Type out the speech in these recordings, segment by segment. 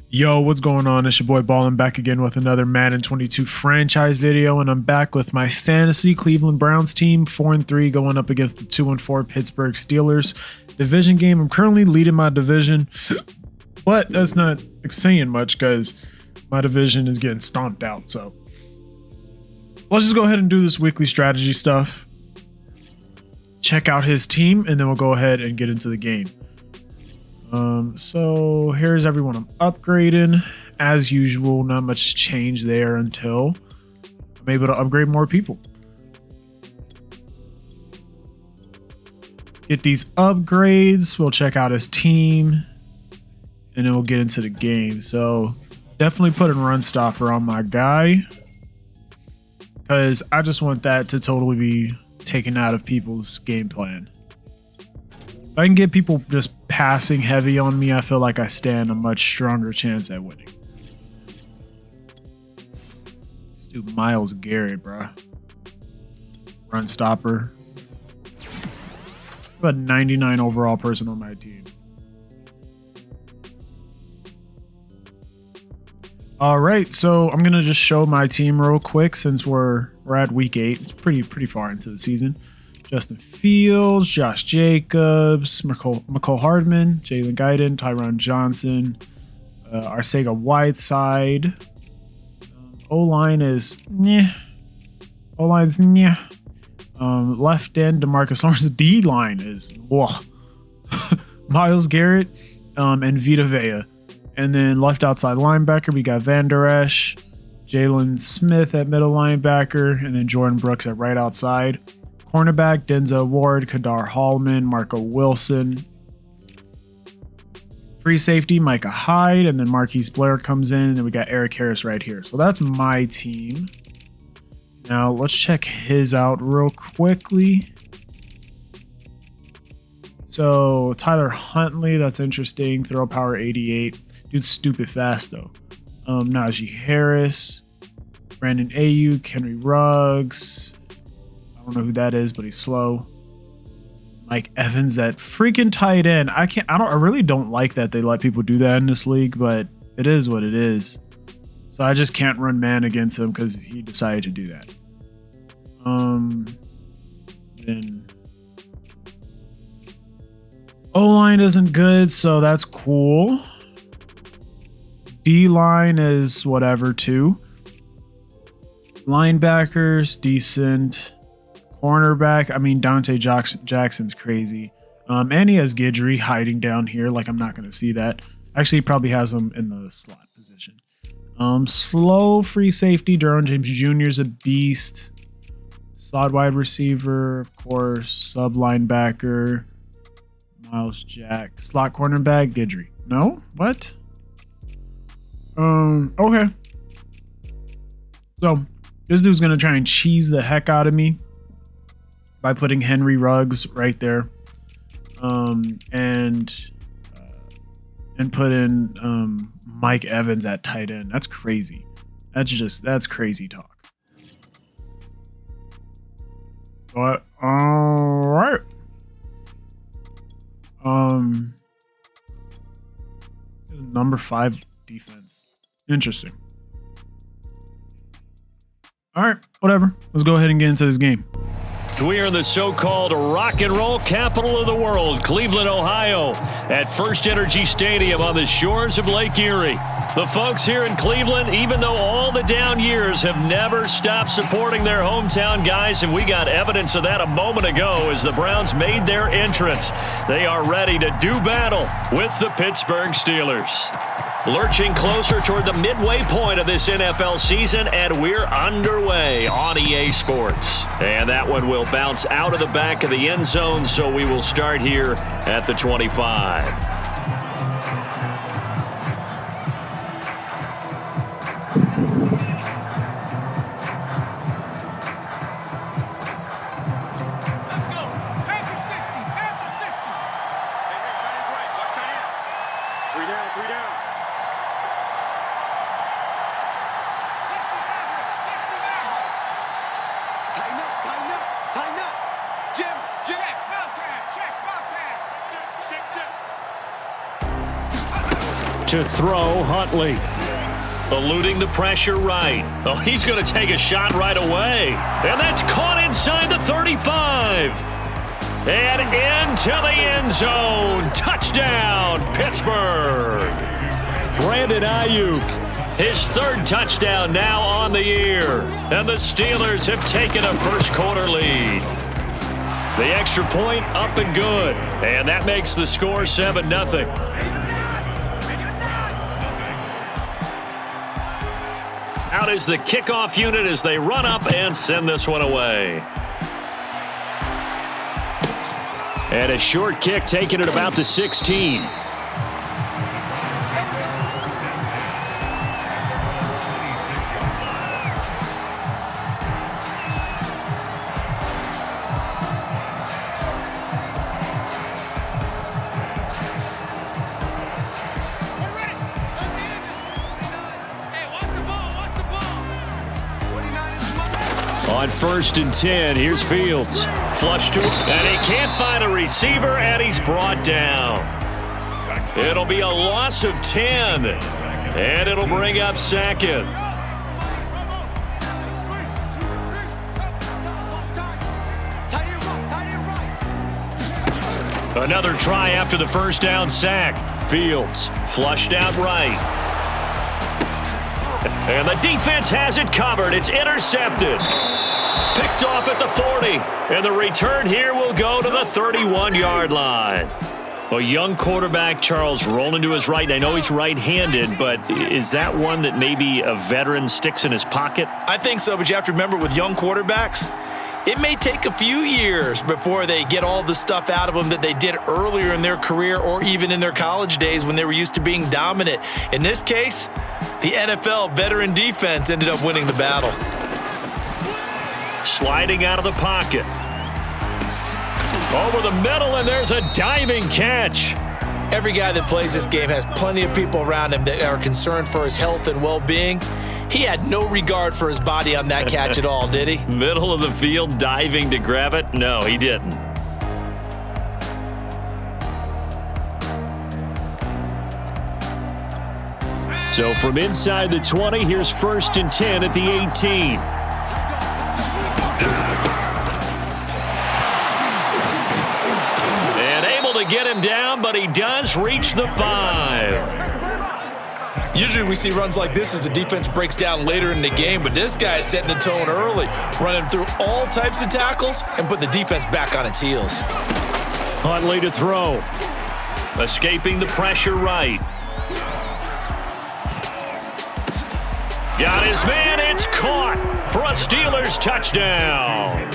Yo, what's going on? It's your boy Ballin back again with another Madden 22 franchise video, and I'm back with my fantasy Cleveland Browns team, 4-3, going up against the 2-4 Pittsburgh Steelers. Division game. I'm currently leading my division, but that's not saying much because my division is getting stomped out. So let's just go ahead and do this weekly strategy stuff. Check out his team, and then we'll go ahead and get into the game. So here's everyone I'm upgrading. As usual, not much change there until I'm able to upgrade more people. Get these upgrades. We'll check out his team, and then we'll get into the game. So definitely putting run stopper on my guy, because I just want that to totally be taken out of people's game plan. If I can get people just passing heavy on me, I feel like I stand a much stronger chance at winning. Let's do Myles Garrett, bro. Run stopper. About 99 overall person on my team. All right, so I'm gonna just show my team real quick since we're at week 8. It's pretty far into the season. Justin Fields, Josh Jacobs, McCole Hardman, Jalen Guyton, Tyron Johnson, Arcega Whiteside. O-line is meh. O-line's meh. Left end, DeMarcus Lawrence. D-line is whoa. Myles Garrett and Vita Vea. And then left outside linebacker, we got Van Der Esch, Jalen Smith at middle linebacker, and then Jordan Brooks at right outside. Cornerback, Denzel Ward, Kadar Hallman, Marco Wilson. Free safety, Micah Hyde, and then Marquise Blair comes in, and then we got Eric Harris right here. So that's my team. Now let's check his out real quickly. So Tyler Huntley, that's interesting. Throw power 88. Dude's stupid fast though. Najee Harris, Brandon Ayuk, Henry Ruggs. I don't know who that is, but he's slow. Mike Evans, that freaking tight end. I really don't like that they let people do that in this league, but it is what it is. So I just can't run man against him because he decided to do that. Then O-line isn't good, so that's cool. D-line is whatever too. Linebackers, decent. Cornerback, I mean, Dante Jackson's crazy. And he has Guidry hiding down here. Like, I'm not going to see that. Actually, he probably has him in the slot position. Slow free safety. Derwin James Jr. is a beast. Slot wide receiver, of course. Sub linebacker. Miles Jack. Slot cornerback, Guidry. No? What? Okay. So, this dude's going to try and cheese the heck out of me by putting Henry Ruggs right there, and put in Mike Evans at tight end. That's crazy. That's crazy talk. But all right. Number 5 defense. Interesting. All right, whatever. Let's go ahead and get into this game. We are in the so-called rock and roll capital of the world, Cleveland, Ohio, at First Energy Stadium on the shores of Lake Erie. The folks here in Cleveland, even though all the down years, have never stopped supporting their hometown guys, and we got evidence of that a moment ago as the Browns made their entrance. They are ready to do battle with the Pittsburgh Steelers. Lurching closer toward the midway point of this NFL season, and we're underway on EA Sports. And that one will bounce out of the back of the end zone, so we will start here at the 25. To throw, Huntley. Eluding the pressure right. Oh, he's going to take a shot right away. And that's caught inside the 35. And into the end zone. Touchdown, Pittsburgh. Brandon Ayuk, his third touchdown now on the year. And the Steelers have taken a first-quarter lead. The extra point up and good. And that makes the score 7-0. Out is the kickoff unit as they run up and send this one away. And a short kick taken at about the 16. On 1st and 10, here's Fields. Flush to him, and he can't find a receiver, and he's brought down. It'll be a loss of 10, and it'll bring up second. Another try after the first down sack. Fields flushed out right. And the defense has it covered. It's intercepted. Picked off at the 40. And the return here will go to the 31-yard line. A young quarterback, Charles, rolling to his right. I know he's right-handed, but is that one that maybe a veteran sticks in his pocket? I think so, but you have to remember with young quarterbacks, it may take a few years before they get all the stuff out of them that they did earlier in their career or even in their college days when they were used to being dominant. In this case, the NFL veteran defense ended up winning the battle. Sliding out of the pocket. Over the middle, and there's a diving catch. Every guy that plays this game has plenty of people around him that are concerned for his health and well-being. He had no regard for his body on that catch at all, did he? Middle of the field, diving to grab it? No, he didn't. So from inside the 20, here's 1st and 10 at the 18. And able to get him down, but he does reach the 5. Usually we see runs like this as the defense breaks down later in the game, but this guy is setting the tone early, running through all types of tackles and put the defense back on its heels. Huntley to throw. Escaping the pressure right. Got his man, it's caught for a Steelers touchdown.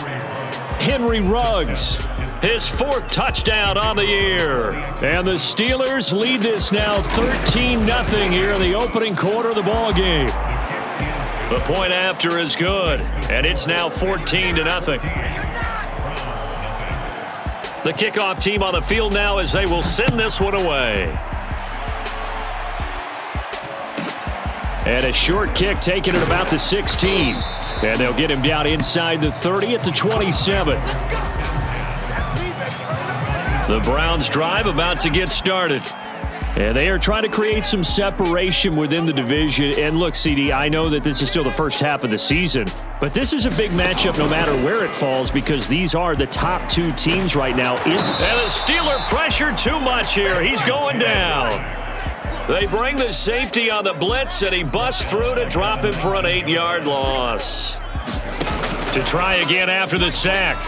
Henry Ruggs, his 4th touchdown on the year. And the Steelers lead this now 13-0 here in the opening quarter of the ball game. The point after is good, and it's now 14-0. The kickoff team on the field now as they will send this one away. And a short kick taken at about the 16. And they'll get him down inside the 30 at the 27. The Browns drive about to get started. And they are trying to create some separation within the division. And look, CD, I know that this is still the first half of the season, but this is a big matchup no matter where it falls because these are the top 2 teams right now. And the Steeler pressure too much here. He's going down. They bring the safety on the blitz, and he busts through to drop him for an 8-yard loss. To try again after the sack.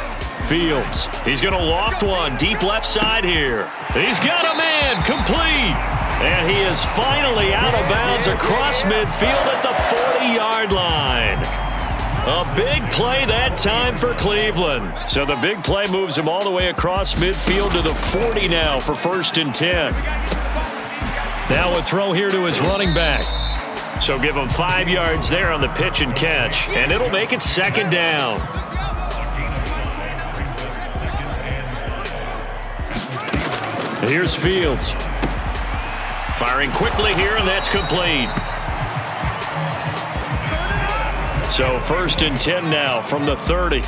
Fields. He's going to loft one deep left side here. He's got a man complete. And he is finally out of bounds across midfield at the 40-yard line. A big play that time for Cleveland. So the big play moves him all the way across midfield to the 40 now for 1st and 10. Now a throw here to his running back. So give him 5 yards there on the pitch and catch. And it'll make it 2nd down. Here's Fields. Firing quickly here, and that's complete. So 1st and 10 now from the 30.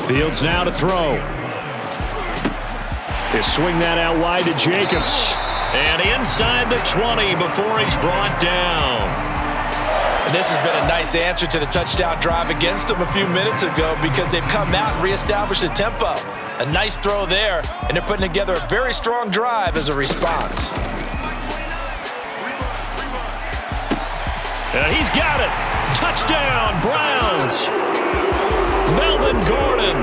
Fields now to throw. They swing that out wide to Jacobs. And inside the 20 before he's brought down. And this has been a nice answer to the touchdown drive against them a few minutes ago because they've come out and reestablished the tempo. A nice throw there, and they're putting together a very strong drive as a response. And he's got it. Touchdown, Browns. Melvin Gordon,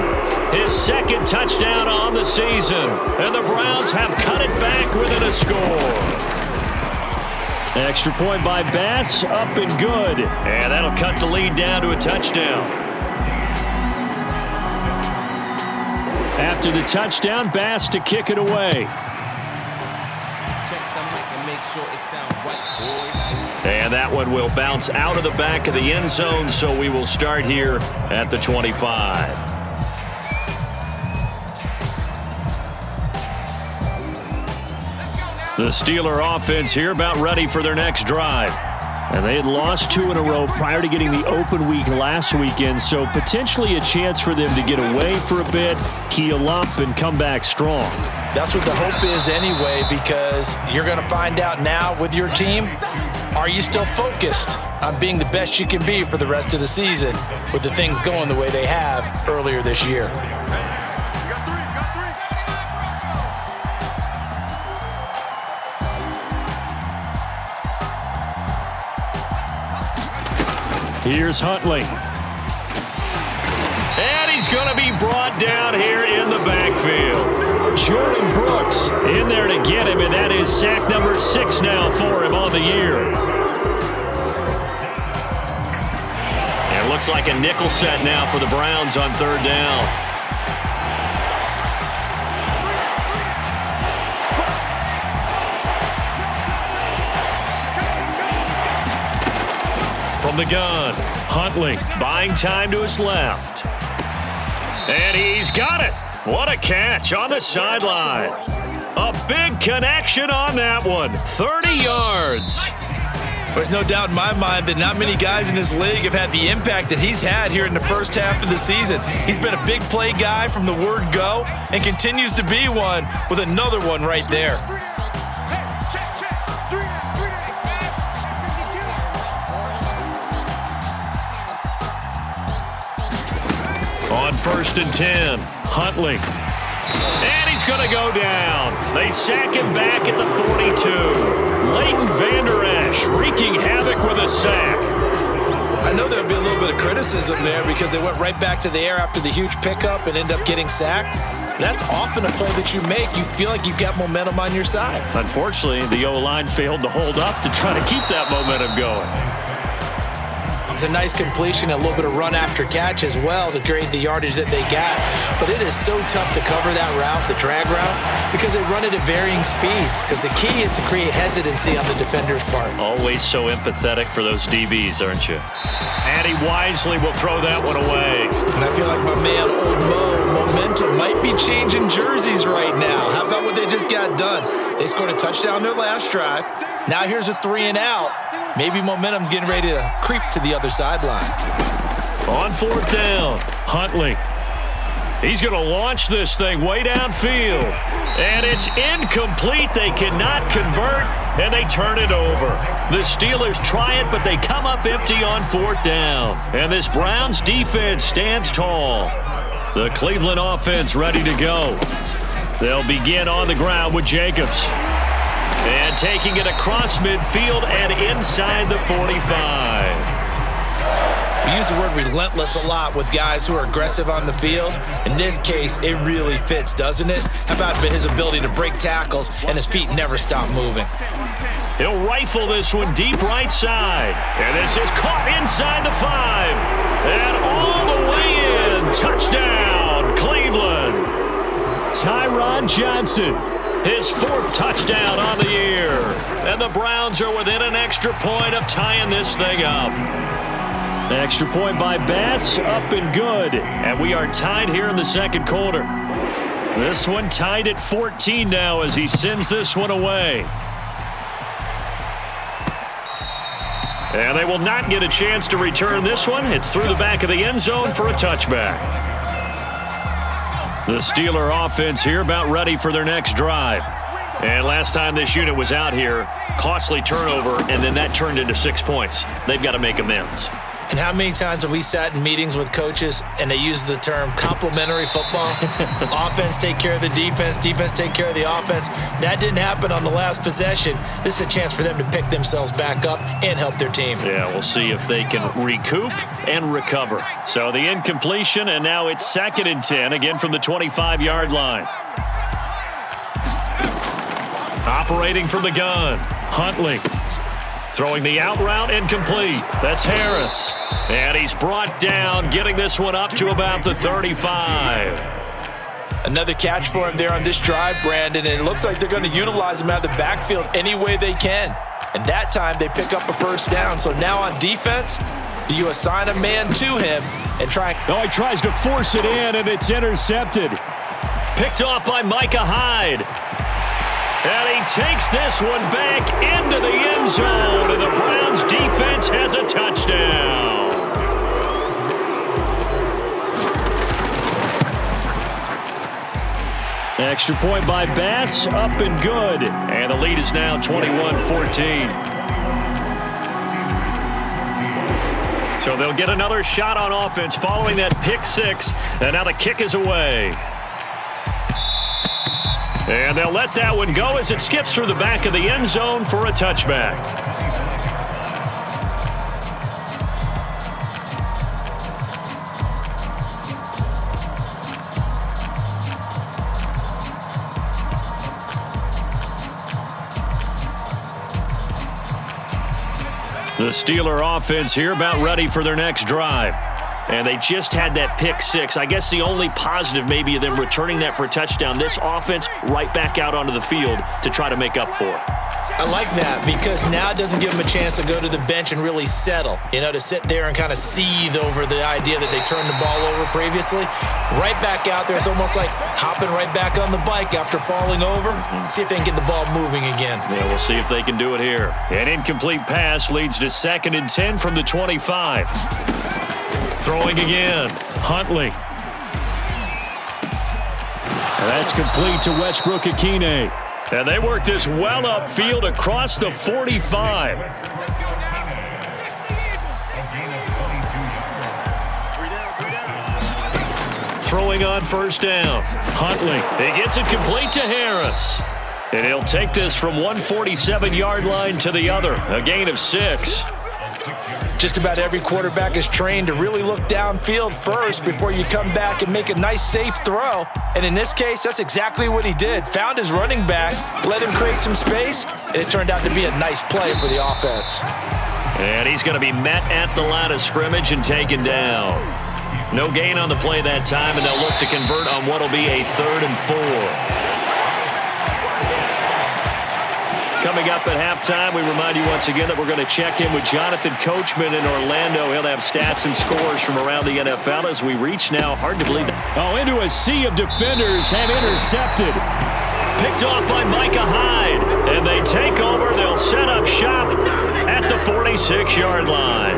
his second touchdown on the season. And the Browns have cut it back within a score. Extra point by Bass, up and good. And that'll cut the lead down to a touchdown. After the touchdown, Bass to kick it away. Check the mic and make sure it sounds right, boys. And that one will bounce out of the back of the end zone, so we will start here at the 25. The Steeler offense here about ready for their next drive. And they had lost 2 in a row prior to getting the open week last weekend, so potentially a chance for them to get away for a bit, keel up, and come back strong. That's what the hope is anyway, because you're going to find out now with your team, are you still focused on being the best you can be for the rest of the season with the things going the way they have earlier this year? Here's Huntley. And he's going to be brought down here in the backfield. Jordan Brooks in there to get him, and that is sack number 6 now for him on the year. And it looks like a nickel set now for the Browns on 3rd down. From the gun, Huntley buying time to his left. And he's got it. What a catch on the sideline. A big connection on that one. 30 yards. There's no doubt in my mind that not many guys in this league have had the impact that he's had here in the first half of the season. He's been a big play guy from the word go and continues to be one with another one right there. On 1st and 10, Huntley. And he's going to go down. They sack him back at the 42. Leighton Vander Esch wreaking havoc with a sack. I know there'll be a little bit of criticism there because they went right back to the air after the huge pickup and end up getting sacked. That's often a play that you make. You feel like you've got momentum on your side. Unfortunately, the O-line failed to hold up to try to keep that momentum going. It's a nice completion, a little bit of run after catch as well to create the yardage that they got. But it is so tough to cover that route, the drag route, because they run it at varying speeds. Because the key is to create hesitancy on the defender's part. Always so empathetic for those DBs, aren't you? And he wisely will throw that one away. And I feel like my man, Old Mo, momentum might be changing jerseys right now. How about what they just got done? They scored a touchdown their last drive. Now here's a 3 and out. Maybe momentum's getting ready to creep to the other sideline. On 4th down, Huntley. He's going to launch this thing way downfield. And it's incomplete. They cannot convert, and they turn it over. The Steelers try it, but they come up empty on 4th down. And this Browns defense stands tall. The Cleveland offense ready to go. They'll begin on the ground with Jacobs. And taking it across midfield and inside the 45. We use the word relentless a lot with guys who are aggressive on the field. In this case, it really fits, doesn't it? How about his ability to break tackles and his feet never stop moving? He'll rifle this one deep right side. And this is caught inside the 5. And all the way in. Touchdown, Cleveland. Tyron Johnson. His 4th touchdown on the year. And the Browns are within an extra point of tying this thing up. Extra point by Bass, up and good. And we are tied here in the 2nd quarter. This one tied at 14 now as he sends this one away. And they will not get a chance to return this one. It's through the back of the end zone for a touchback. The Steeler offense here about ready for their next drive. And last time this unit was out here, costly turnover, and then that turned into 6 points. They've got to make amends. And how many times have we sat in meetings with coaches and they use the term complementary football? Offense take care of the defense, defense take care of the offense. That didn't happen on the last possession. This is a chance for them to pick themselves back up and help their team. Yeah, we'll see if they can recoup and recover. So the incompletion, and now it's 2nd and 10, again from the 25-yard line. Operating from the gun, Huntley. Throwing the out route incomplete. That's Harris. And he's brought down, getting this one up to about the 35. Another catch for him there on this drive, Brandon, and it looks like they're going to utilize him out of the backfield any way they can. And that time they pick up a first down. So now on defense, do you assign a man to him and try? Oh, he tries to force it in, and it's intercepted. Picked off by Micah Hyde. And he takes this one back into the end zone, and the Browns defense has a touchdown. Extra point by Bass, up and good. And the lead is now 21-14. So they'll get another shot on offense following that pick six, and now the kick is away. And they'll let that one go as it skips through the back of the end zone for a touchback. The Steeler offense here about ready for their next drive. And they just had that pick six. I guess the only positive maybe of them returning that for a touchdown. This offense right back out onto the field to try to make up for it. I like that because now it doesn't give them a chance to go to the bench and really settle, to sit there and kind of seethe over the idea that they turned the ball over previously. Right back out there. It's almost like hopping right back on the bike after falling over. See if they can get the ball moving again. Yeah, we'll see if they can do it here. An incomplete pass leads to 2nd and 10 from the 25. Throwing again, Huntley. And that's complete to Westbrook-Akine. And they work this well upfield across the 45. Throwing on first down, Huntley. He gets it complete to Harris. And he'll take this from 147-yard line to the other, a gain of 6. Just about every quarterback is trained to really look downfield first before you come back and make a nice, safe throw. And in this case, that's exactly what he did. Found his running back, let him create some space, and it turned out to be a nice play for the offense. And he's going to be met at the line of scrimmage and taken down. No gain on the play that time, and they'll look to convert on what will be a 3rd and 4. Coming up at halftime, we remind you once again that we're going to check in with Jonathan Coachman in Orlando. He'll have stats and scores from around the NFL as we reach now, hard to believe, into a sea of defenders and intercepted. Picked off by Micah Hyde, and they take over. They'll set up shop at the 46-yard line.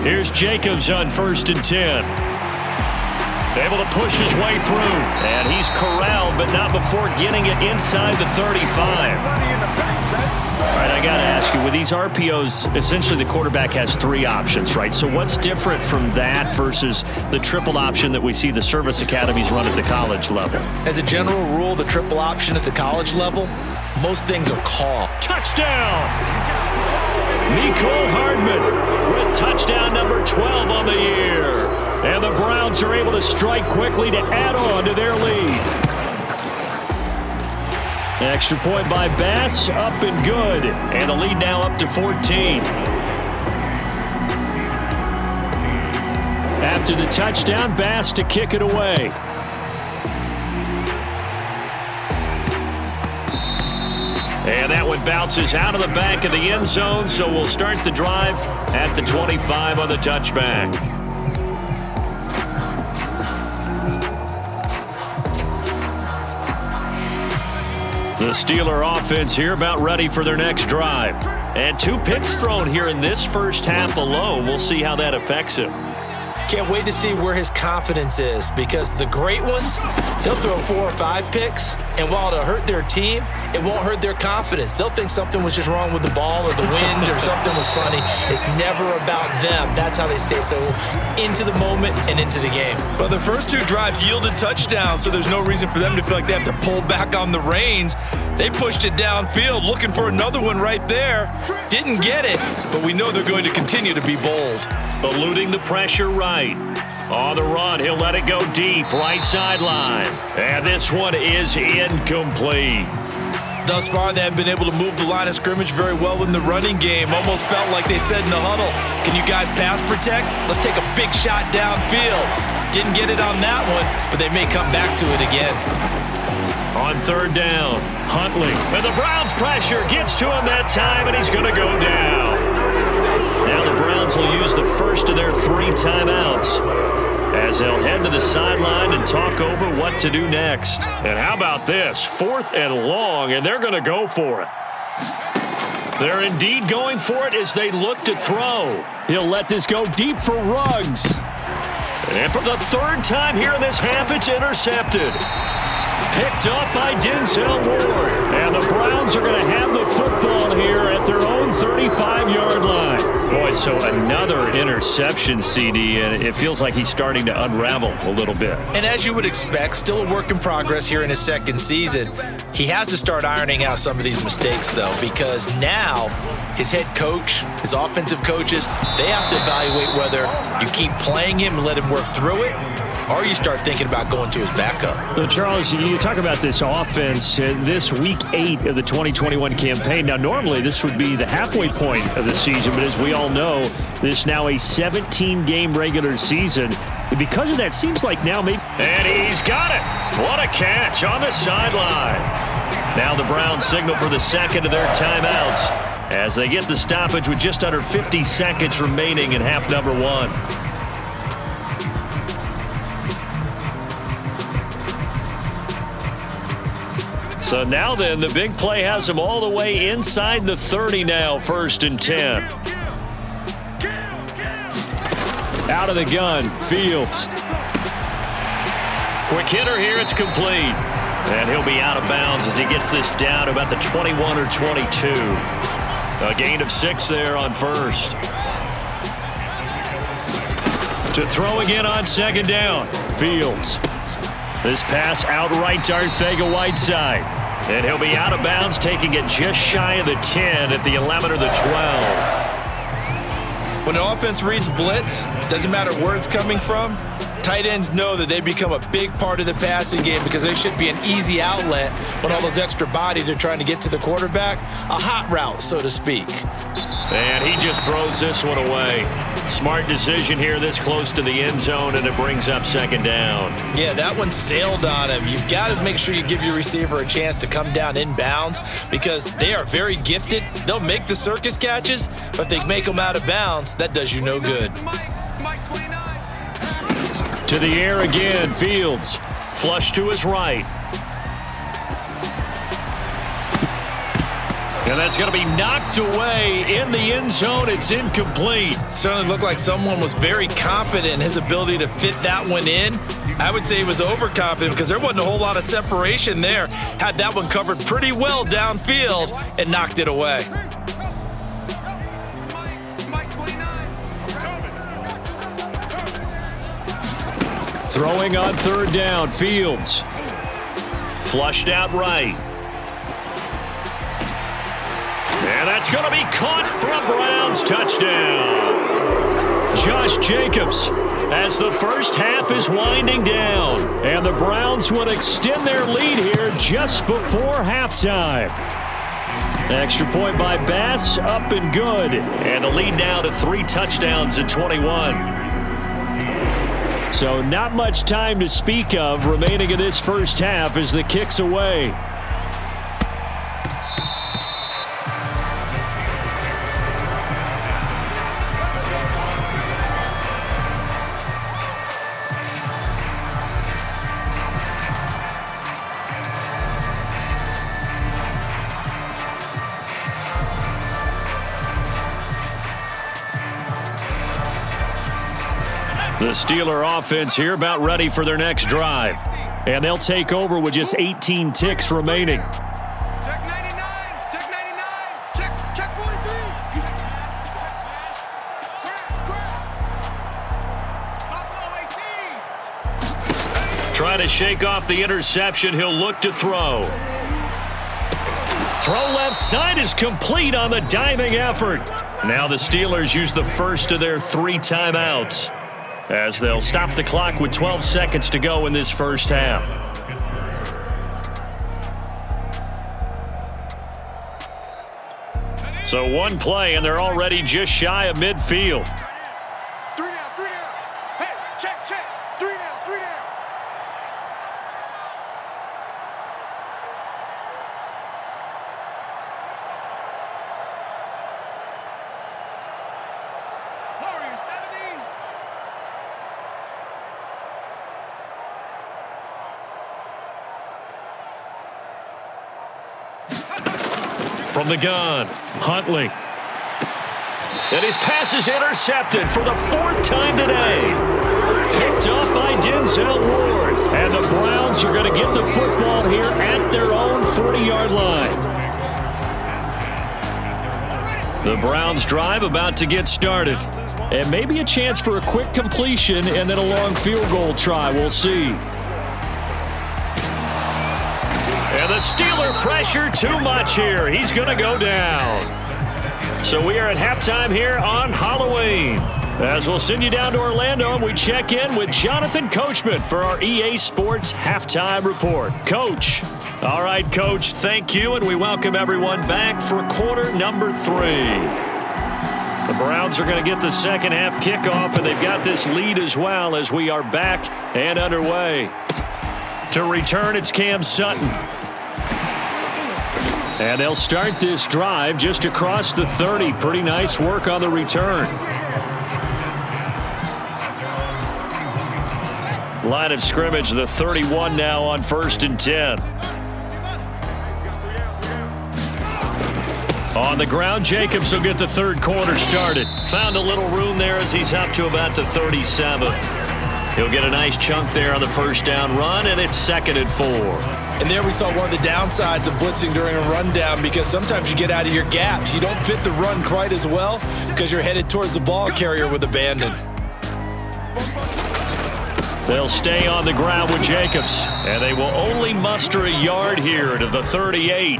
Here's Jacobs on 1st and 10. Able to push his way through, and he's corralled, but not before getting it inside the 35. All right, I got to ask you, with these RPOs, essentially the quarterback has 3 options, right? So what's different from that versus the triple option that we see the service academies run at the college level? As a general rule, the triple option at the college level, most things are called. Touchdown! Mecole Hardman with touchdown number 12 on the year. And the Browns are able to strike quickly to add on to their lead. Extra point by Bass, up and good. And the lead now up to 14. After the touchdown, Bass to kick it away. And that one bounces out of the back of the end zone, so we'll start the drive at the 25 on the touchback. The Steeler offense here about ready for their next drive. And 2 picks thrown here in this first half alone. We'll see how that affects him. Can't wait to see where his confidence is, because the great ones, they'll throw 4 or 5 picks, and while it'll hurt their team, it won't hurt their confidence. They'll think something was just wrong with the ball or the wind or something was funny. It's never about them. That's how they stay so into the moment and into the game. But the first 2 drives yielded touchdowns, so there's no reason for them to feel like they have to pull back on the reins. They pushed it downfield, looking for another one right there. Didn't get it, but we know they're going to continue to be bold. Eluding the pressure right. On the run, he'll let it go deep, right sideline. And this one is incomplete. Thus far, they have been able to move the line of scrimmage very well in the running game. Almost felt like they said in the huddle, can you guys pass protect? Let's take a big shot downfield. Didn't get it on that one, but they may come back to it again. On 3rd down, Huntley. And the Browns pressure gets to him that time, and he's going to go down. Now the Browns will use the first of their 3 timeouts as they'll head to the sideline and talk over what to do next. And how about this? 4th and long, and they're going to go for it. They're indeed going for it as they look to throw. He'll let this go deep for Ruggs. And for the 3rd time here in this half, it's intercepted. Picked up by Denzel Ward. And the Browns are going to have the football here at their own 35-yard line. Boy, so another interception, CD, and it feels like he's starting to unravel a little bit. And as you would expect, still a work in progress here in his 2nd season. He has to start ironing out some of these mistakes, though, because now his head coach, his offensive coaches, they have to evaluate whether you keep playing him and let him work through it, or you start thinking about going to his backup. So, Charles, you talk about this offense, this week 8 of the 2021 campaign. Now, normally this would be the halfway point of the season, but as we all know, this is now a 17-game regular season. And because of that, seems like now maybe... And he's got it! What a catch on the sideline. Now the Browns signal for the 2nd of their timeouts as they get the stoppage with just under 50 seconds remaining in half number 1. So now then, the big play has him all the way inside the 30 now, 1st and 10. Out of the gun, Fields. Quick hitter here, it's complete. And he'll be out of bounds as he gets this down to about the 21 or 22. A gain of 6 there on 1st. To throw again on 2nd down, Fields. This pass outright to Arcega-Whiteside. And he'll be out of bounds, taking it just shy of the 10 at the 11 or the 12. When an offense reads blitz, doesn't matter where it's coming from, tight ends know that they become a big part of the passing game because there should be an easy outlet when all those extra bodies are trying to get to the quarterback. A hot route, so to speak. And he just throws this one away. Smart decision here this close to the end zone, and it brings up 2nd down. Yeah, that one sailed on him. You've got to make sure you give your receiver a chance to come down inbounds because they are very gifted. They'll make the circus catches, but they make them out of bounds. That does you no good. To the air again, Fields. Flush to his right. And that's going to be knocked away in the end zone. It's incomplete. Certainly looked like someone was very confident in his ability to fit that one in. I would say he was overconfident because there wasn't a whole lot of separation there. Had that one covered pretty well downfield and knocked it away. Throwing on 3rd down, Fields. Flushed out right. And that's going to be caught for a Browns touchdown. Josh Jacobs as the first half is winding down. And the Browns will extend their lead here just before halftime. Extra point by Bass, up and good. And the lead now to 3 touchdowns at 21. So not much time to speak of remaining in this first half as the kick's away. The Steeler offense here about ready for their next drive. And they'll take over with just 18 ticks remaining. Check 99, check 99, check 43. Trying to shake off the interception. He'll look to throw. Throw left side is complete on the diving effort. Now the Steelers use the first of their 3 timeouts, as they'll stop the clock with 12 seconds to go in this first half. So one play, and they're already just shy of midfield. 3 down, 3 down. Hey, check, 3 down, 3 down. Warrior 70. From the gun, Huntley. And his pass is intercepted for the 4th time today. Picked up by Denzel Ward. And the Browns are going to get the football here at their own 40-yard line. The Browns drive about to get started. And maybe a chance for a quick completion and then a long field goal try. We'll see. And the Steeler pressure too much here. He's going to go down. So we are at halftime here on Halloween. As we'll send you down to Orlando, and we check in with Jonathan Coachman for our EA Sports Halftime Report. Coach. All right, Coach, thank you, and we welcome everyone back for quarter number 3. The Browns are going to get the second half kickoff, and they've got this lead as well as we are back and underway. To return, it's Cam Sutton. And they'll start this drive just across the 30. Pretty nice work on the return. Line of scrimmage, the 31 now on 1st and 10. On the ground, Jacobs will get the third quarter started. Found a little room there as he's up to about the 37. He'll get a nice chunk there on the first down run, and it's 2nd and 4. And there we saw one of the downsides of blitzing during a rundown, because sometimes you get out of your gaps. You don't fit the run quite as well because you're headed towards the ball carrier with abandon. They'll stay on the ground with Jacobs, and they will only muster a yard here to the 38.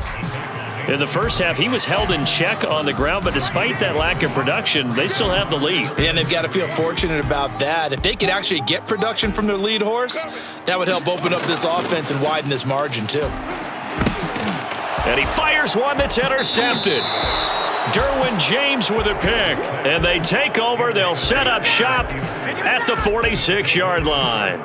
In the first half, he was held in check on the ground, but despite that lack of production, they still have the lead. And they've got to feel fortunate about that. If they could actually get production from their lead horse, that would help open up this offense and widen this margin too. And he fires one that's intercepted. Derwin James with a pick. And they take over. They'll set up shop at the 46-yard line.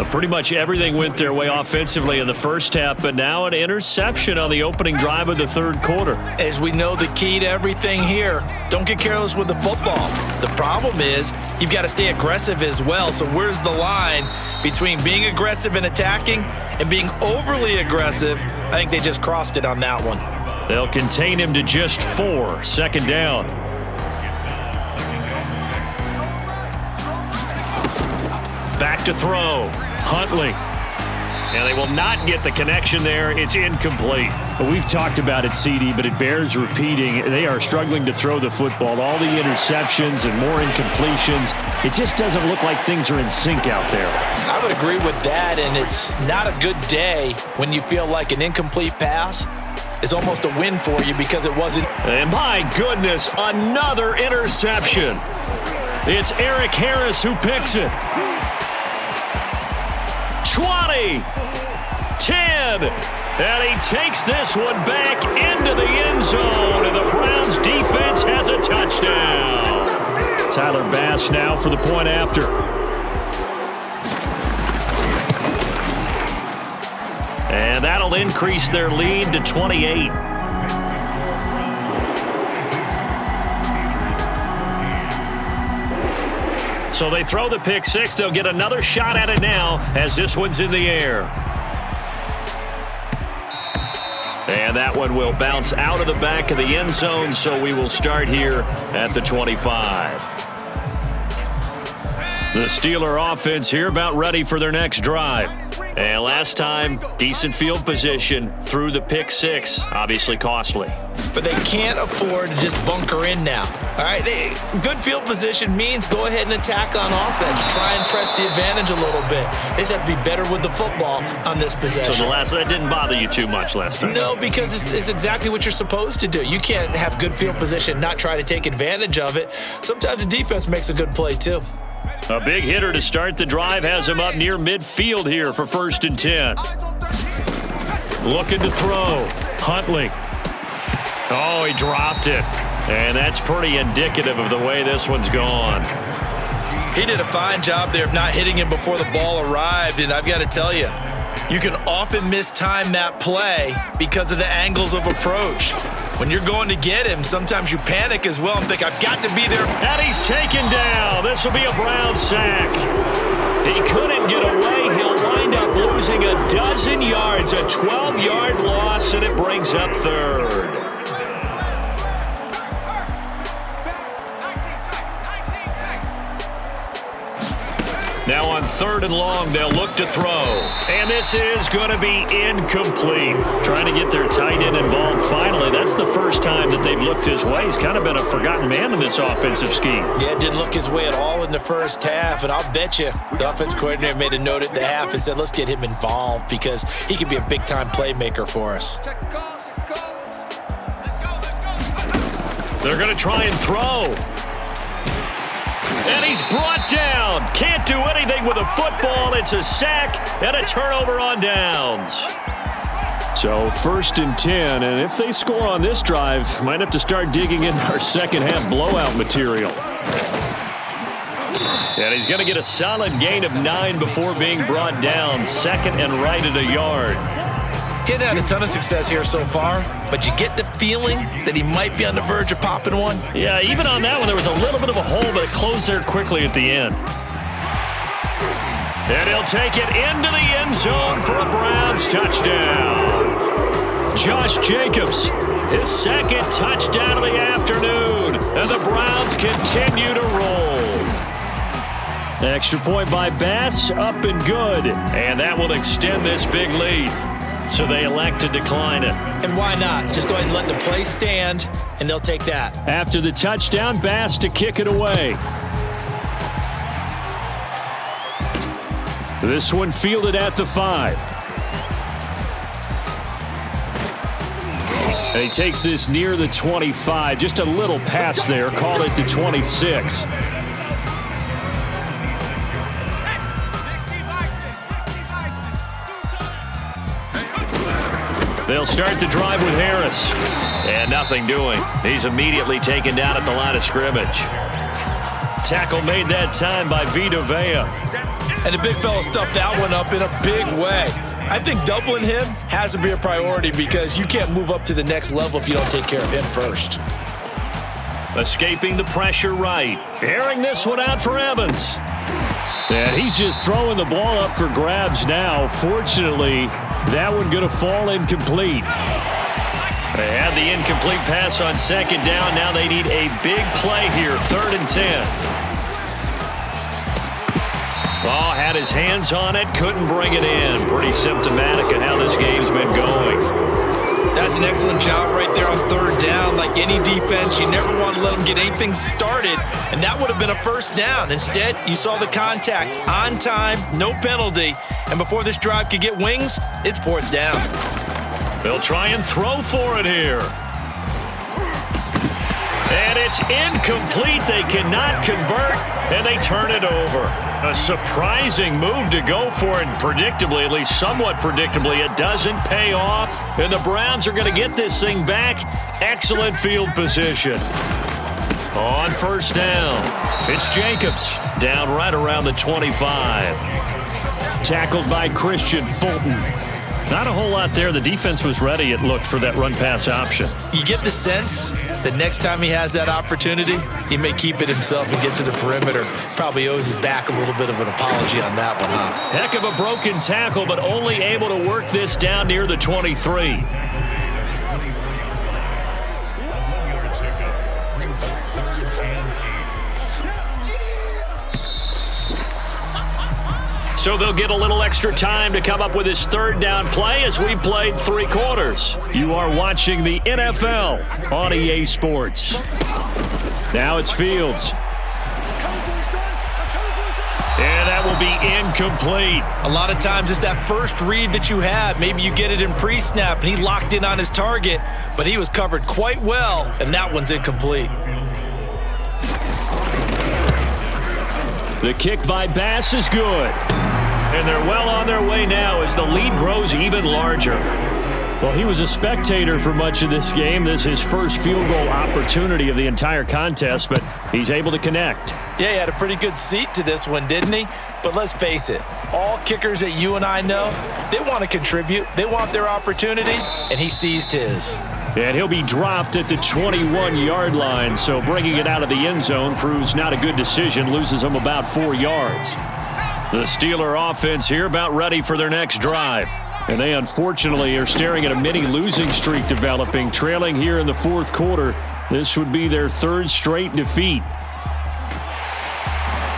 Pretty much everything went their way offensively in the first half, but now an interception on the opening drive of the third quarter. As we know, the key to everything here, don't get careless with the football. The problem is you've got to stay aggressive as well. So where's the line between being aggressive and attacking and being overly aggressive? I think they just crossed it on that one. They'll contain him to just 4. 2nd down. Back to throw. Huntley. And they will not get the connection there. It's incomplete. We've talked about it, CD, but it bears repeating. They are struggling to throw the football. All the interceptions and more incompletions. It just doesn't look like things are in sync out there. I would agree with that, and it's not a good day when you feel like an incomplete pass is almost a win for you because it wasn't. And my goodness, another interception. It's Eric Harris who picks it. 20, 10, and he takes this one back into the end zone, and the Browns defense has a touchdown. Tyler Bass now for the point after. And that'll increase their lead to 28. So they throw the pick six. They'll get another shot at it now as this one's in the air. And that one will bounce out of the back of the end zone, so we will start here at the 25. The Steeler offense here about ready for their next drive. And last time, decent field position through the pick six. Obviously costly. But they can't afford to just bunker in now. All right, good field position means go ahead and attack on offense. Try and press the advantage a little bit. They just have to be better with the football on this possession. So that didn't bother you too much last time? No, because it's exactly what you're supposed to do. You can't have good field position, not try to take advantage of it. Sometimes the defense makes a good play too. A big hitter to start the drive has him up near midfield here for 1st and 10. Looking to throw. Huntley. Oh, he dropped it. And that's pretty indicative of the way this one's gone. He did a fine job there of not hitting him before the ball arrived, and I've got to tell you, you can often mistime that play because of the angles of approach. When you're going to get him, sometimes you panic as well and think, I've got to be there. And he's taken down. This will be a Brown sack. He couldn't get away. He'll wind up losing a dozen yards, a 12-yard loss, and it brings up 3rd. Now on 3rd and long, they'll look to throw. And this is going to be incomplete. Trying to get their tight end involved finally. That's the first time that they've looked his way. He's kind of been a forgotten man in this offensive scheme. Yeah, didn't look his way at all in the first half. And I'll bet you the offense coordinator made a note at the half and said, let's get him involved because he can be a big-time playmaker for us. They're going to try and throw. And he's brought down. Can't do anything with a football. It's a sack and a turnover on downs. So 1st and 10, and if they score on this drive, might have to start digging in our second half blowout material. And he's going to get a solid gain of 9 before being brought down. 2nd and right at a yard. Getting had a ton of success here so far, but you get the feeling that he might be on the verge of popping one. Yeah, even on that one, there was a little bit of a hole, but it closed there quickly at the end. And he'll take it into the end zone for a Browns touchdown. Josh Jacobs, his 2nd touchdown of the afternoon, and the Browns continue to roll. Extra point by Bass, up and good, and that will extend this big lead. So they elect to decline it. And why not? Just go ahead and let the play stand, and they'll take that. After the touchdown, Bass to kick it away. This one fielded at the 5. And he takes this near the 25. Just a little pass there. Call it the 26. They'll start the drive with Harris. And nothing doing. He's immediately taken down at the line of scrimmage. Tackle made that time by Vita Vea. And the big fella stuffed that one up in a big way. I think doubling him has to be a priority because you can't move up to the next level if you don't take care of him first. Escaping the pressure right. Airing this one out for Evans. And he's just throwing the ball up for grabs now. Fortunately, that one going to fall incomplete. They had the incomplete pass on 2nd down. Now they need a big play here. 3rd and 10. Oh, had his hands on it. Couldn't bring it in. Pretty symptomatic of how this game's been going. That's an excellent job right there on 3rd down. Like any defense, you never want to let them get anything started, and that would have been a 1st down. Instead, you saw the contact on time, no penalty, and before this drive could get wings, it's 4th down. They'll try and throw for it here. And it's incomplete. They cannot convert, and they turn it over. A surprising move to go for it, and predictably, at least somewhat predictably, it doesn't pay off, and the Browns are going to get this thing back. Excellent field position. On 1st down, it's Jacobs, down right around the 25. Tackled by Christian Fulton. Not a whole lot there. The defense was ready, it looked, for that run-pass option. You get the sense that next time he has that opportunity, he may keep it himself and get to the perimeter. Probably owes his back a little bit of an apology on that one, huh? Heck of a broken tackle, but only able to work this down near the 23. So they'll get a little extra time to come up with his third down play as we played 3 quarters. You are watching the NFL on EA Sports. Now it's Fields. And that will be incomplete. A lot of times it's that first read that you have. Maybe you get it in pre-snap, and he locked in on his target, but he was covered quite well, and that one's incomplete. The kick by Bass is good. And they're well on their way now as the lead grows even larger. Well, he was a spectator for much of this game. This is his first field goal opportunity of the entire contest, but he's able to connect. Yeah, he had a pretty good seat to this one, didn't he? But let's face it, all kickers that you and I know, they want to contribute. They want their opportunity, and he seized his. And he'll be dropped at the 21-yard line, so bringing it out of the end zone proves not a good decision, loses him about 4 yards. The Steeler offense here about ready for their next drive. And they unfortunately are staring at a mini losing streak developing, trailing here in the 4th quarter. This would be their 3rd straight defeat.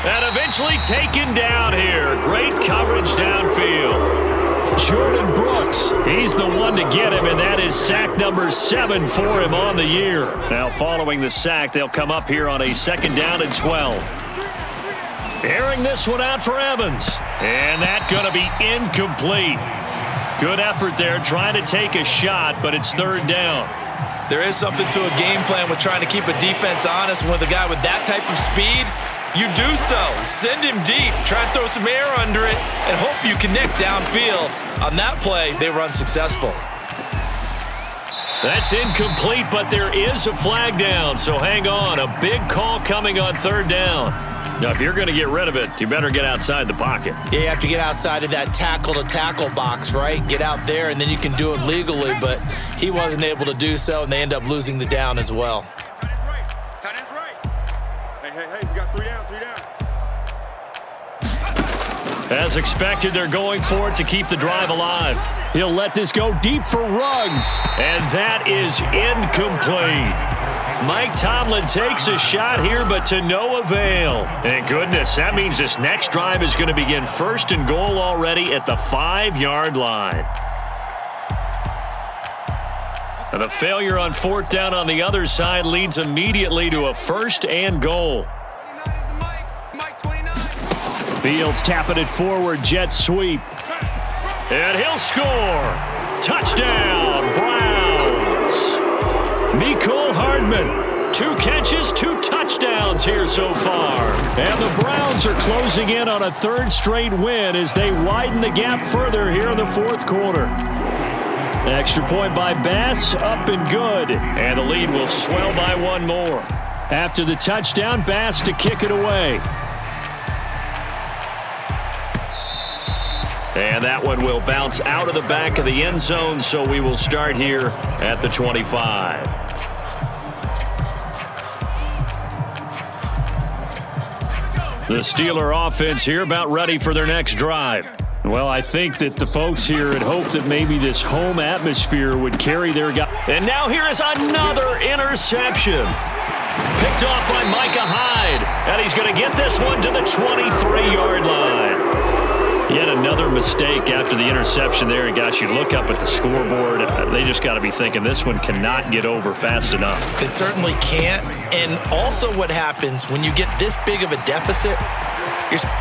And eventually taken down here. Great coverage downfield. Jordan Brooks, he's the one to get him, and that is sack number 7 for him on the year. Now following the sack, they'll come up here on a 2nd down and 12. Airing this one out for Evans. And that's going to be incomplete. Good effort there, trying to take a shot, but it's 3rd down. There is something to a game plan with trying to keep a defense honest. With a guy with that type of speed, you do so. Send him deep, try and throw some air under it, and hope you connect downfield. On that play, they were unsuccessful. That's incomplete, but there is a flag down, so hang on. A big call coming on 3rd down. Now, if you're going to get rid of it, you better get outside the pocket. Yeah, you have to get outside of that tackle-to-tackle box, right? Get out there, and then you can do it legally, but he wasn't able to do so, and they end up losing the down as well. Tight end's right. Hey, we got 3 down, 3 down. As expected, they're going for it to keep the drive alive. He'll let this go deep for Ruggs, and that is incomplete. Mike Tomlin takes a shot here, but to no avail. Thank goodness, that means this next drive is going to begin 1st and goal already at the 5-yard line. And the failure on 4th down on the other side leads immediately to a 1st and goal. Fields tapping it forward, jet sweep. And he'll score. Touchdown, Browns. Mecole Hardman, 2 catches, 2 touchdowns here so far. And the Browns are closing in on a 3rd straight win as they widen the gap further here in the 4th quarter. Extra point by Bass, up and good. And the lead will swell by 1 more. After the touchdown, Bass to kick it away. And that one will bounce out of the back of the end zone, so we will start here at the 25. The Steeler offense here about ready for their next drive. Well, I think that the folks here had hoped that maybe this home atmosphere would carry their guy. And now here is another interception. Picked off by Micah Hyde. And he's going to get this one to the 23-yard line. Yet another mistake after the interception there. And gosh, you look up at the scoreboard. They just got to be thinking this one cannot get over fast enough. It certainly can't. And also what happens when you get this big of a deficit.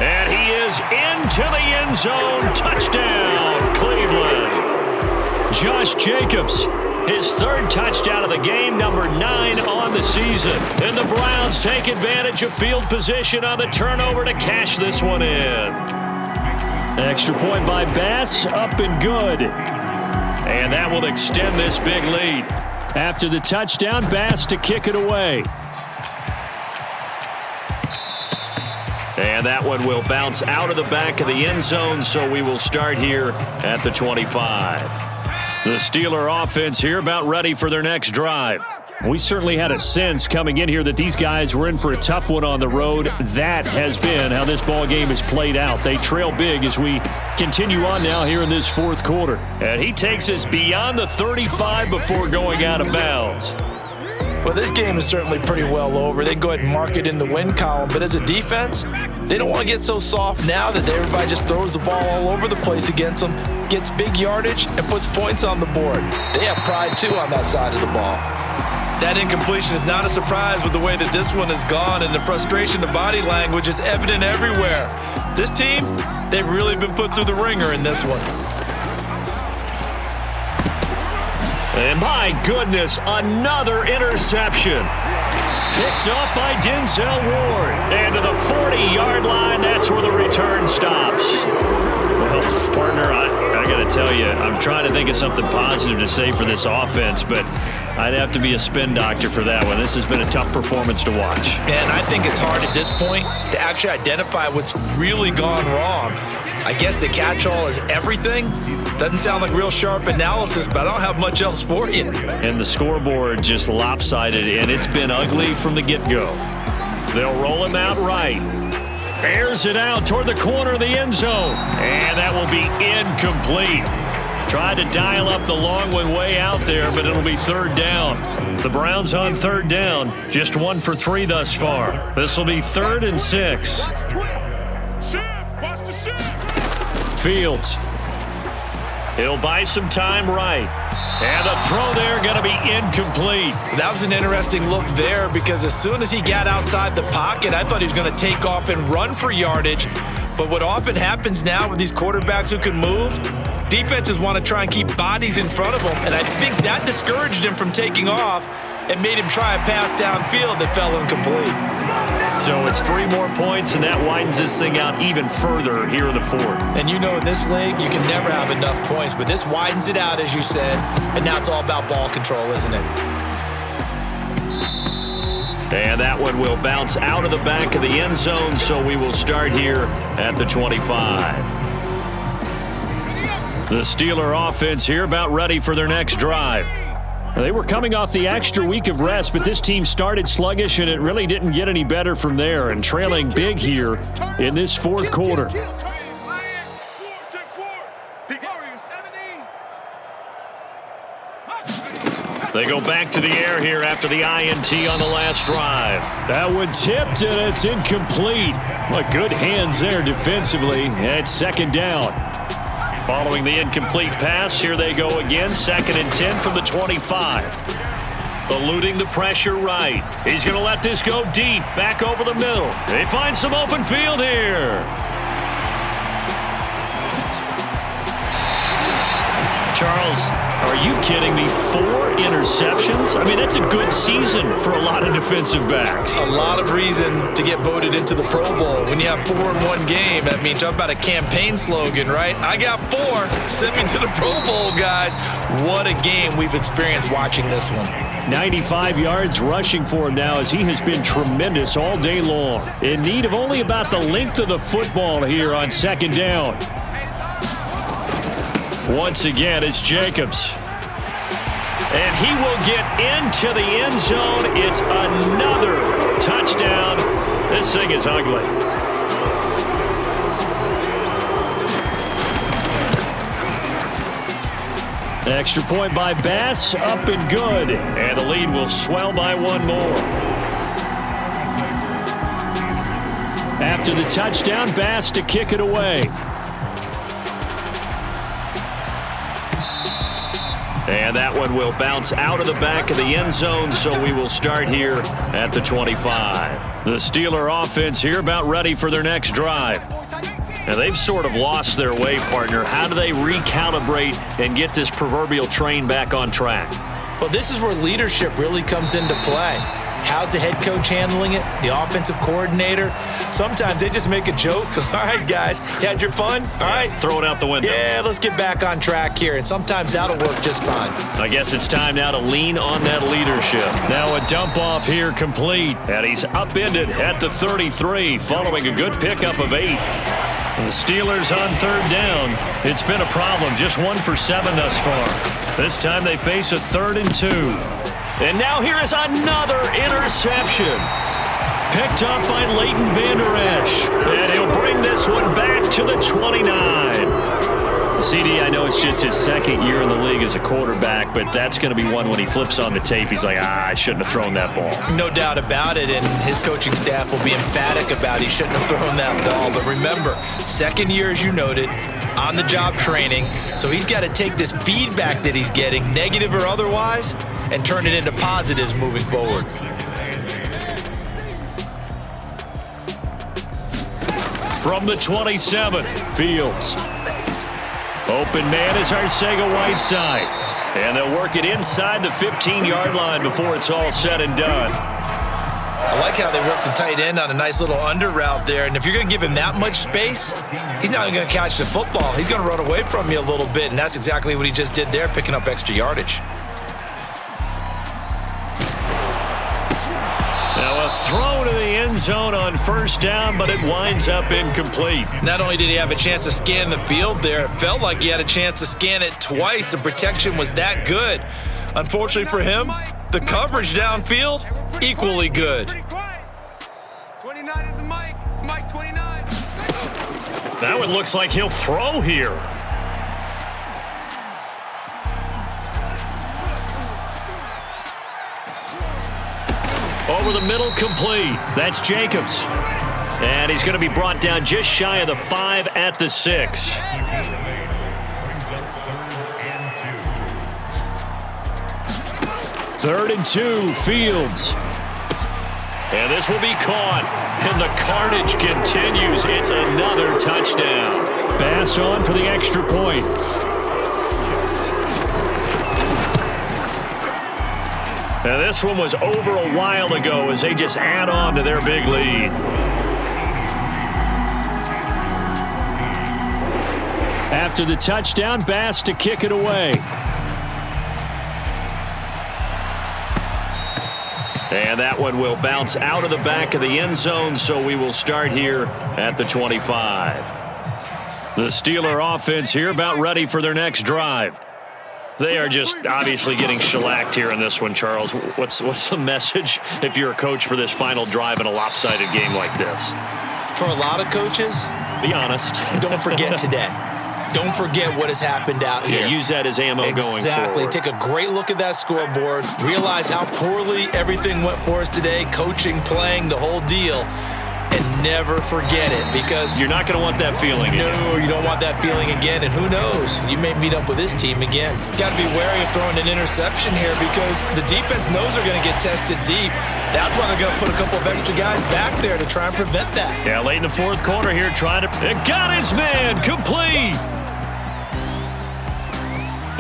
And he is into the end zone. Touchdown, Cleveland. Josh Jacobs, his 3rd touchdown of the game, number 9 on the season. And the Browns take advantage of field position on the turnover to cash this one in. Extra point by Bass, up and good. And that will extend this big lead. After the touchdown, Bass to kick it away. And that one will bounce out of the back of the end zone, so we will start here at the 25. The Steeler offense here about ready for their next drive. We certainly had a sense coming in here that these guys were in for a tough one on the road. That has been how this ball game has played out. They trail big as we continue on now here in this 4th quarter. And he takes us beyond the 35 before going out of bounds. Well, this game is certainly pretty well over. They can go ahead and mark it in the win column, but as a defense, they don't want to get so soft now that everybody just throws the ball all over the place against them, gets big yardage, and puts points on the board. They have pride, too, on that side of the ball. That incompletion is not a surprise with the way that this one has gone, and the frustration, the body language is evident everywhere. This team, they've really been put through the ringer in this one. And my goodness, another interception. Picked up by Denzel Ward. And to the 40-yard line, that's where the return stops. Well, partner, I got to tell you, I'm trying to think of something positive to say for this offense, but I'd have to be a spin doctor for that one. This has been a tough performance to watch. And I think it's hard at this point to actually identify what's really gone wrong. I guess the catch-all is everything. Doesn't sound like real sharp analysis, but I don't have much else for you. And the scoreboard just lopsided, and it's been ugly from the get-go. They'll roll him out right. Airs it out toward the corner of the end zone. And that will be incomplete. Tried to dial up the long one way out there, but it'll be third down. The Browns on third down, just 1 for 3 thus far. This will be 3rd and 6. Fields. He'll buy some time right. And the throw there going to be incomplete. That was an interesting look there because as soon as he got outside the pocket, I thought he was going to take off and run for yardage. But what often happens now with these quarterbacks who can move, defenses want to try and keep bodies in front of them. And I think that discouraged him from taking off and made him try a pass downfield that fell incomplete. So it's 3 more points, and that widens this thing out even further here in the 4th. And you know in this league, you can never have enough points, but this widens it out, as you said, and now it's all about ball control, isn't it? And that one will bounce out of the back of the end zone, so we will start here at the 25. The Steeler offense here about ready for their next drive. They were coming off the extra week of rest, but this team started sluggish, and it really didn't get any better from there, and trailing big here in this 4th quarter. They go back to the air here after the INT on the last drive. That one tipped, and it's incomplete. Well, good hands there defensively, and it's 2nd down. Following the incomplete pass, here they go again, 2nd and 10 from the 25. Eluding the pressure right. He's going to let this go deep, back over the middle. They find some open field here. Charles, are you kidding me? 4 interceptions? I mean, that's a good season for a lot of defensive backs. A lot of reason to get voted into the Pro Bowl. When you have 4 in one game, that means talk about a campaign slogan, right? I got 4. Send me to the Pro Bowl, guys. What a game we've experienced watching this one. 95 yards rushing for him now as he has been tremendous all day long. In need of only about the length of the football here on 2nd down. Once again, it's Jacobs. And he will get into the end zone. It's another touchdown. This thing is ugly. Extra point by Bass, up and good. And the lead will swell by 1 more. After the touchdown, Bass to kick it away. And that one will bounce out of the back of the end zone, so we will start here at the 25. The Steeler offense here about ready for their next drive. Now, they've sort of lost their way, partner. How do they recalibrate and get this proverbial train back on track? Well, this is where leadership really comes into play. How's the head coach handling it? The offensive coordinator? Sometimes they just make a joke. All right, guys, you had your fun? All right. Throw it out the window. Yeah, let's get back on track here. And sometimes that'll work just fine. I guess it's time now to lean on that leadership. Now a dump off here complete. And he's upended at the 33 following a good pickup of 8. And the Steelers on 3rd down. It's been a problem. Just 1 for 7 thus far. This time they face a 3rd and 2. And now here is another interception. Picked up by Leighton Vander Esch. And he'll bring this one back to the 29. CD, I know it's just his second year in the league as a quarterback, but that's going to be one when he flips on the tape, he's like, I shouldn't have thrown that ball. No doubt about it, and his coaching staff will be emphatic about he shouldn't have thrown that ball. But remember, second year, as you noted, on-the-job training, so he's got to take this feedback that he's getting, negative or otherwise, and turn it into positives moving forward. From the 27, Fields. Open man is Arcega-Whiteside. And they'll work it inside the 15-yard line before it's all said and done. I like how they work the tight end on a nice little under route there. And if you're going to give him that much space, he's not even going to catch the football. He's going to run away from you a little bit, and that's exactly what he just did there, picking up extra yardage. Now a throw to the end zone on first down, but it winds up incomplete. Not only did he have a chance to scan the field there, it felt like he had a chance to scan it twice. The protection was that good. Unfortunately for him, the coverage downfield, equally good. 29 is the Mike. Mike 29. That one looks like he'll throw here. Over the middle, complete. That's Jacobs. And he's going to be brought down just shy of the 5 at the 6. Third and 2, Fields. And this will be caught. And the carnage continues. It's another touchdown. Bass on for the extra point. Now this one was over a while ago as they just add on to their big lead. After the touchdown, Bass to kick it away. And that one will bounce out of the back of the end zone, so we will start here at the 25. The Steeler offense here about ready for their next drive. They are just obviously getting shellacked here in this one, Charles. What's the message if you're a coach for this final drive in a lopsided game like this? For a lot of coaches, be honest. Don't forget today. Don't forget what has happened out here. Yeah, use that as ammo going forward. Exactly. Take a great look at that scoreboard. Realize how poorly everything went for us today, coaching, playing, the whole deal. And never forget it, because you're not going to want that feeling again. No, you don't want that feeling again. And who knows? You may meet up with this team again. Got to be wary of throwing an interception here, because the defense knows they're going to get tested deep. That's why they're going to put a couple of extra guys back there to try and prevent that. Yeah, late in the fourth quarter here, trying to... It got his man, complete!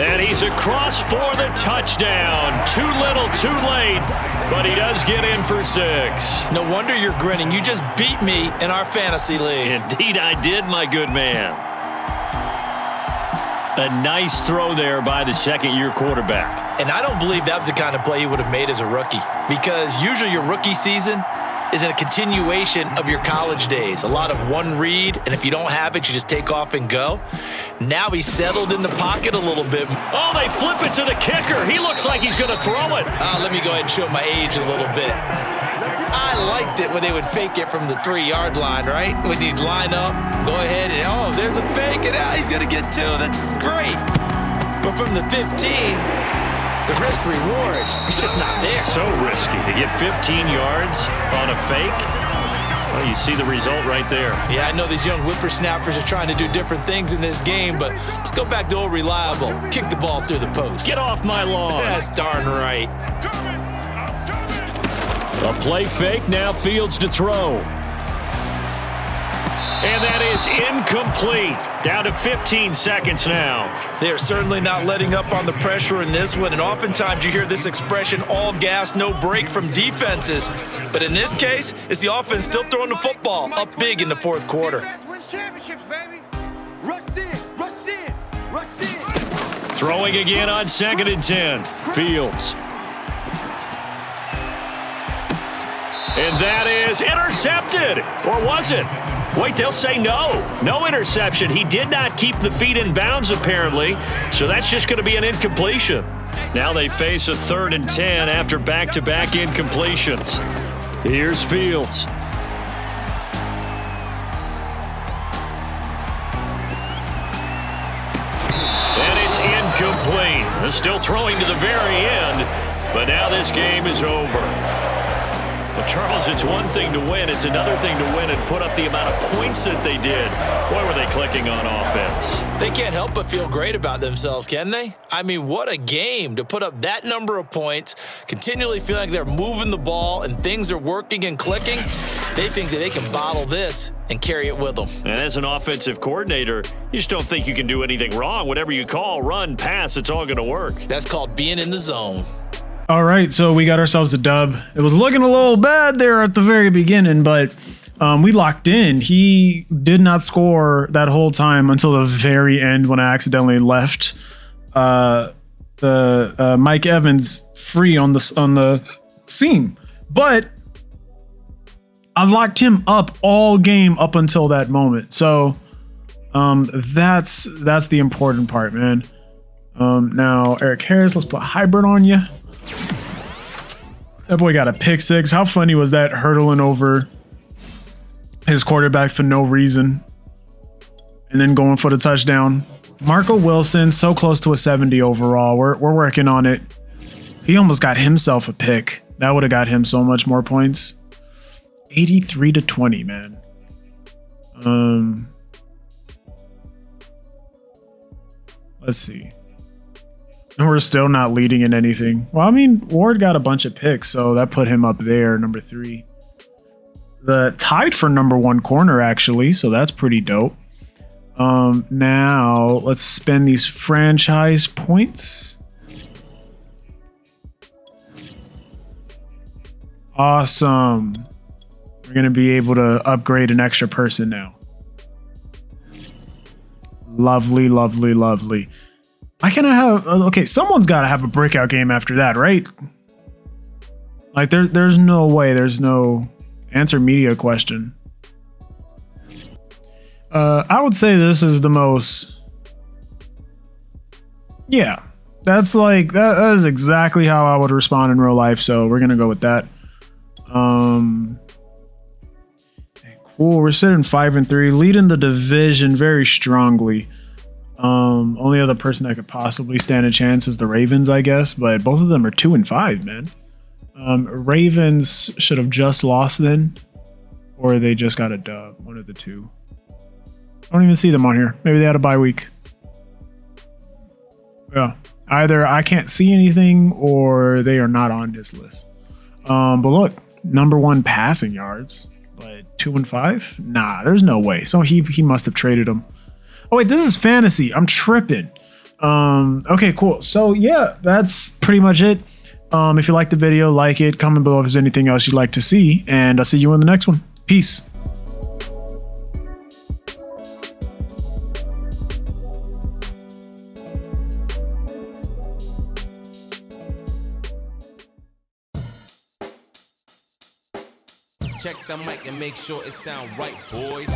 And he's across for the touchdown. Too little, too late, but he does get in for 6. No wonder you're grinning. You just beat me in our fantasy league. Indeed I did, my good man. A nice throw there by the second-year quarterback. And I don't believe that was the kind of play he would have made as a rookie, because usually your rookie season is a continuation of your college days. A lot of one read, and if you don't have it, you just take off and go. Now he's settled in the pocket a little bit. Oh, they flip it to the kicker. He looks like he's going to throw it. Let me go ahead and show my age a little bit. I liked it when they would fake it from the 3-yard line, right? When you'd line up, go ahead, and oh, there's a fake, and he's going to get 2. That's great. But from the 15, the risk reward, it's just not there. So risky to get 15 yards on a fake. Well, you see the result right there. Yeah, I know these young whippersnappers are trying to do different things in this game, but let's go back to old reliable. Kick the ball through the post. Get off my lawn. That's darn right. A play fake, now Fields to throw. And that is incomplete. Down to 15 seconds now. They are certainly not letting up on the pressure in this one, and oftentimes you hear this expression, all gas, no break from defenses. But in this case, it's the offense still throwing the football up big in the fourth quarter. Throwing again on 2nd and 10. Fields. And that is intercepted. Or was it? Wait, they'll say no. No interception. He did not keep the feet in bounds, apparently. So that's just going to be an incompletion. Now they face a 3rd and 10 after back-to-back incompletions. Here's Fields. incomplete. They're still throwing to the very end, but now this game is over. Well, Charles, it's one thing to win. It's another thing to win and put up the amount of points that they did. Boy, were they clicking on offense. They can't help but feel great about themselves, can they? I mean, what a game to put up that number of points, continually feeling like they're moving the ball and things are working and clicking. They think that they can bottle this and carry it with them. And as an offensive coordinator, you just don't think you can do anything wrong. Whatever you call, run, pass, it's all going to work. That's called being in the zone. All right, so we got ourselves a dub. It was looking a little bad there at the very beginning, but we locked in. He did not score that whole time until the very end when I accidentally left the Mike Evans free on the seam. But I locked him up all game up until that moment. So that's the important part, man. Now Eric Harris, let's put hybrid on you. That boy got a pick six. How funny was that, hurdling over his quarterback for no reason and then going for the touchdown? Marco Wilson, so close to a 70 overall. We're working on it. He almost got himself a pick. That would have got him so much more points. 83-20, man. Let's see. And we're still not leading in anything. Well, I mean, Ward got a bunch of picks, so that put him up there, number 3. The tied for number 1 corner, actually, so that's pretty dope. Now let's spend these franchise points. Awesome. We're gonna be able to upgrade an extra person now. Lovely, lovely, lovely. Why can't I have... Okay, someone's got to have a breakout game after that, right? Like, there's no way. There's no answer media question. I would say this is the most... Yeah. That's like... That is exactly how I would respond in real life, so we're going to go with that. Cool. We're sitting 5-3, leading the division very strongly. Only other person that could possibly stand a chance is the Ravens, I guess, but both of them are 2-5, man. Ravens should have just lost then, or they just got a dub. One of the two. I don't even see them on here. Maybe they had a bye week. Yeah, either I can't see anything or they are not on this list. But look, number 1 passing yards, but 2-5. Nah, there's no way. So he must have traded them. Oh wait, this is fantasy. I'm tripping. Okay, cool. So yeah, that's pretty much it. If you liked the video, like it, comment below if there's anything else you'd like to see, and I'll see you in the next one. Peace. Check the mic and make sure it sound right, boys.